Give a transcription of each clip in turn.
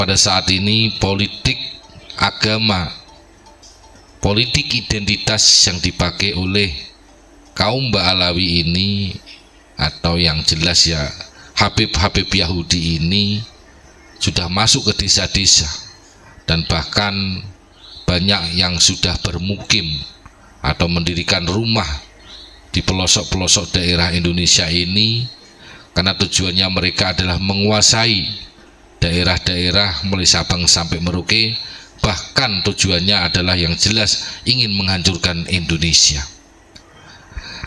pada saat ini politik agama, politik identitas yang dipakai oleh kaum Ba'alawi ini, atau yang jelas ya Habib-habib Yahudi ini, sudah masuk ke desa-desa, dan bahkan banyak yang sudah bermukim atau mendirikan rumah di pelosok-pelosok daerah Indonesia ini, karena tujuannya mereka adalah menguasai daerah-daerah mulai Sabang sampai Merauke, bahkan tujuannya adalah yang jelas ingin menghancurkan Indonesia.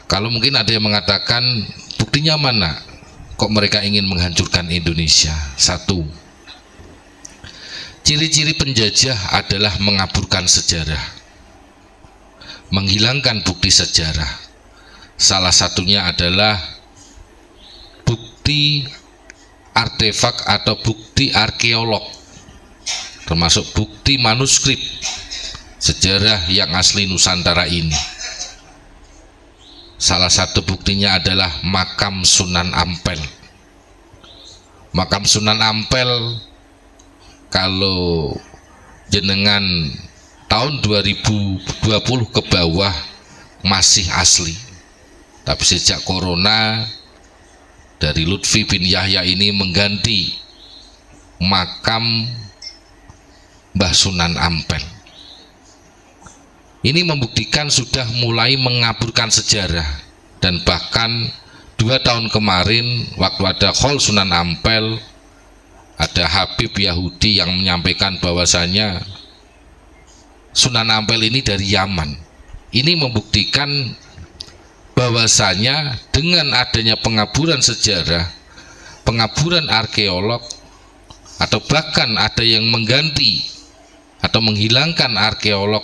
Kalau mungkin ada yang mengatakan, buktinya mana kok mereka ingin menghancurkan Indonesia? Satu, ciri-ciri penjajah adalah mengaburkan sejarah, menghilangkan bukti sejarah. Salah satunya adalah bukti artefak atau bukti arkeolog, termasuk bukti manuskrip sejarah yang asli Nusantara ini. Salah satu buktinya adalah makam Sunan Ampel. Makam Sunan Ampel, kalau jenengan tahun 2020 ke bawah masih asli, tapi sejak corona dari Lutfi bin Yahya ini mengganti makam Mbah Sunan Ampel. Ini membuktikan sudah mulai mengaburkan sejarah, dan bahkan 2 tahun kemarin waktu ada Khol Sunan Ampel, ada Habib Yahudi yang menyampaikan bahwasanya Sunan Ampel ini dari Yaman. Ini membuktikan bahwasanya dengan adanya pengaburan sejarah, pengaburan arkeolog, atau bahkan ada yang mengganti atau menghilangkan arkeolog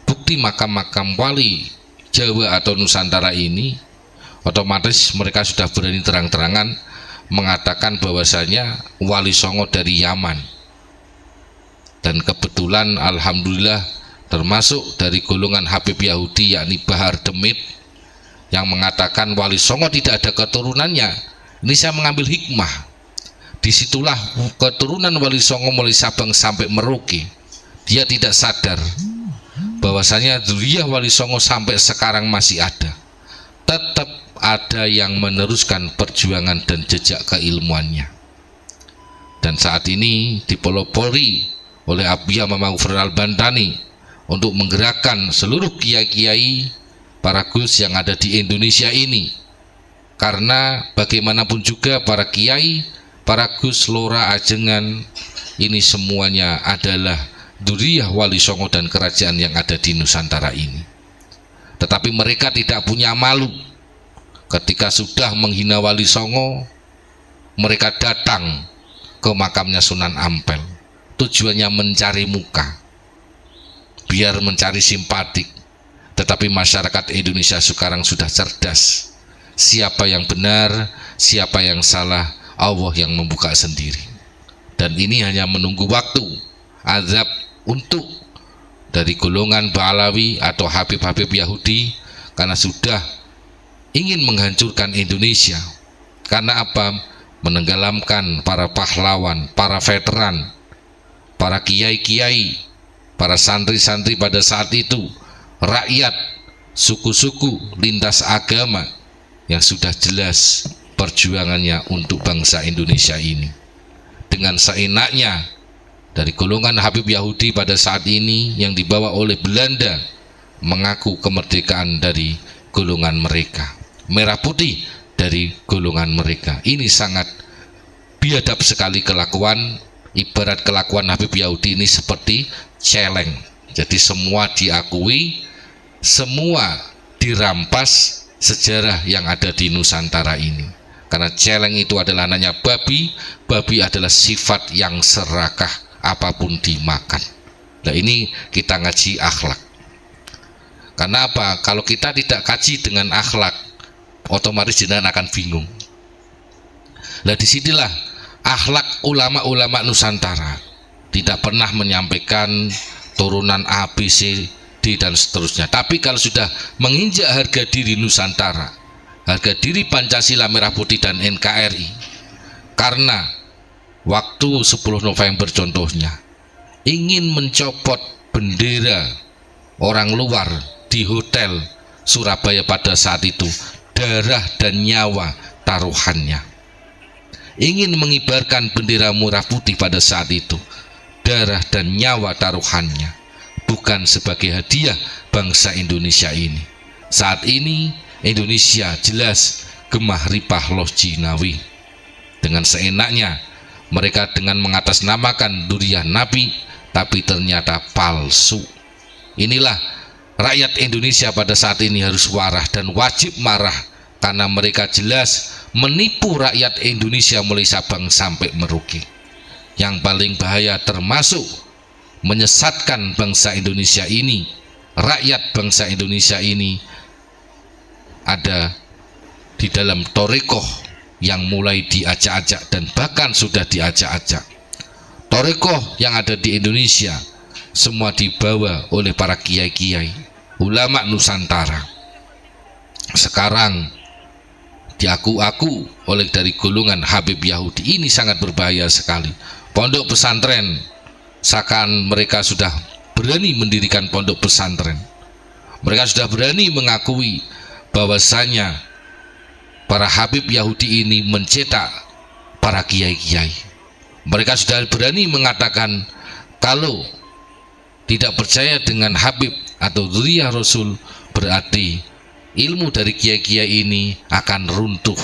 bukti makam-makam wali Jawa atau Nusantara ini, otomatis mereka sudah berani terang-terangan mengatakan bahwasanya Wali Songo dari Yaman. Dan kebetulan alhamdulillah termasuk dari golongan Habib Yahudi, yakni Bahar Demit, yang mengatakan Wali Songo tidak ada keturunannya. Ini saya mengambil hikmah. Disitulah keturunan Wali Songo mulai Sabang sampai Merauke. Dia tidak sadar bahwasanya dzurriyyah Wali Songo sampai sekarang masih ada. Tetap ada yang meneruskan perjuangan dan jejak keilmuannya. Dan saat ini dipelopori oleh Abiyah Mamaghfir Al-Bantani untuk menggerakkan seluruh kiai-kiai para gus yang ada di Indonesia ini, karena bagaimanapun juga para kiai, para gus, lora, ajengan ini semuanya adalah dzurriyyah Wali Songo dan kerajaan yang ada di Nusantara ini. Tetapi mereka tidak punya malu. Ketika sudah menghina Wali Songo, mereka datang ke makamnya Sunan Ampel. Tujuannya mencari muka, biar mencari simpatik. Tetapi masyarakat Indonesia sekarang sudah cerdas. Siapa yang benar, siapa yang salah, Allah yang membuka sendiri. Dan ini hanya menunggu waktu azab untuk dari golongan Ba'alawi atau Habib-habib Yahudi, karena sudah ingin menghancurkan Indonesia. Karena apa? Menenggelamkan para pahlawan, para veteran, para kiai-kiai, para santri-santri pada saat itu, rakyat, suku-suku, lintas agama yang sudah jelas perjuangannya untuk bangsa Indonesia ini. Dengan seenaknya dari golongan Habib Yahudi pada saat ini yang dibawa oleh Belanda mengaku kemerdekaan dari golongan mereka, merah putih dari golongan mereka. Ini sangat biadab sekali kelakuan. Ibarat kelakuan Habib Yahudi ini seperti celeng. Jadi semua diakui, semua dirampas sejarah yang ada di Nusantara ini. Karena celeng itu adalah anaknya babi, babi adalah sifat yang serakah, apapun dimakan. Nah, ini kita ngaji akhlak. Karena apa? Kalau kita tidak kaji dengan akhlak, otomatis jenengan akan bingung. Nah, disinilah akhlak ulama-ulama Nusantara. Tidak pernah menyampaikan turunan A, B, C, D dan seterusnya. Tapi kalau sudah menginjak harga diri Nusantara, harga diri Pancasila, Merah Putih dan NKRI, karena waktu 10 November contohnya, ingin mencopot bendera orang luar di hotel Surabaya pada saat itu, darah dan nyawa taruhannya. Ingin mengibarkan bendera merah putih pada saat itu, darah dan nyawa taruhannya, bukan sebagai hadiah bangsa Indonesia ini. Saat ini Indonesia jelas gemah ripah loh Jinawi. Dengan seenaknya mereka dengan mengatasnamakan durian Nabi, tapi ternyata palsu. Inilah rakyat Indonesia pada saat ini harus warah dan wajib marah, karena mereka jelas menipu rakyat Indonesia mulai Sabang sampai Merauke. Yang paling bahaya termasuk menyesatkan bangsa Indonesia ini, rakyat bangsa Indonesia ini ada di dalam torekoh yang mulai diajak-ajak dan bahkan sudah diajak-ajak. Torekoh yang ada di Indonesia semua dibawa oleh para kiai-kiai, ulama Nusantara. Sekarang diaku-aku oleh dari golongan Habib Yahudi. Ini sangat berbahaya sekali. Pondok pesantren, seakan mereka sudah berani mendirikan pondok pesantren. Mereka sudah berani mengakui bahwasanya para Habib Yahudi ini mencetak para kiai-kiai. Mereka sudah berani mengatakan kalau tidak percaya dengan Habib atau dzurriyyah Rasul, berarti ilmu dari kiai-kiai ini akan runtuh,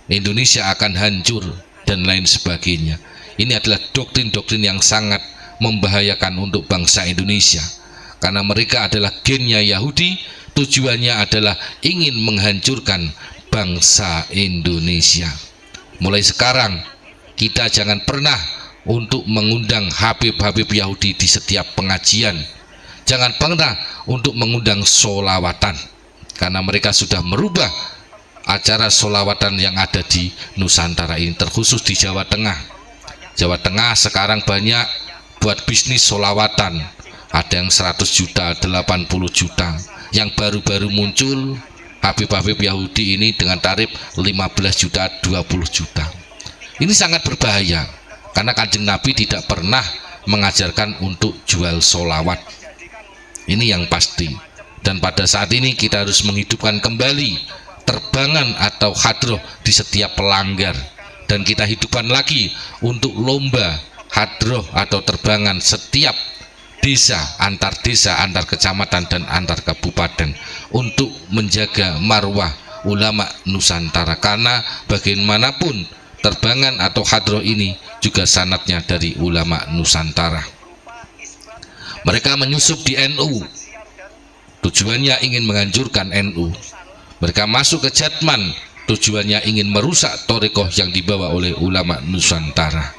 Indonesia akan hancur dan lain sebagainya. Ini adalah doktrin-doktrin yang sangat membahayakan untuk bangsa Indonesia, karena mereka adalah gennya Yahudi. Tujuannya adalah ingin menghancurkan bangsa Indonesia. Mulai sekarang kita jangan pernah untuk mengundang Habib-Habib Yahudi di setiap pengajian. Jangan pernah untuk mengundang sholawatan, karena mereka sudah merubah acara sholawatan yang ada di Nusantara ini, terkhusus di Jawa Tengah. Jawa Tengah sekarang banyak buat bisnis sholawatan, ada yang 100 juta, 80 juta. Yang baru-baru muncul Habib-Habib Yahudi ini dengan tarif 15 juta, 20 juta. Ini sangat berbahaya, karena Kanjeng Nabi tidak pernah mengajarkan untuk jual sholawat. Ini yang pasti. Dan pada saat ini kita harus menghidupkan kembali terbangan atau hadroh di setiap pelanggar, dan kita hidupkan lagi untuk lomba hadroh atau terbangan setiap desa, antar kecamatan dan antar kabupaten, untuk menjaga marwah ulama Nusantara. Karena bagaimanapun terbangan atau hadroh ini juga sanatnya dari ulama Nusantara. Mereka menyusup di NU, tujuannya ingin menghancurkan NU. Mereka masuk ke Jatman, tujuannya ingin merusak torekoh yang dibawa oleh ulama Nusantara.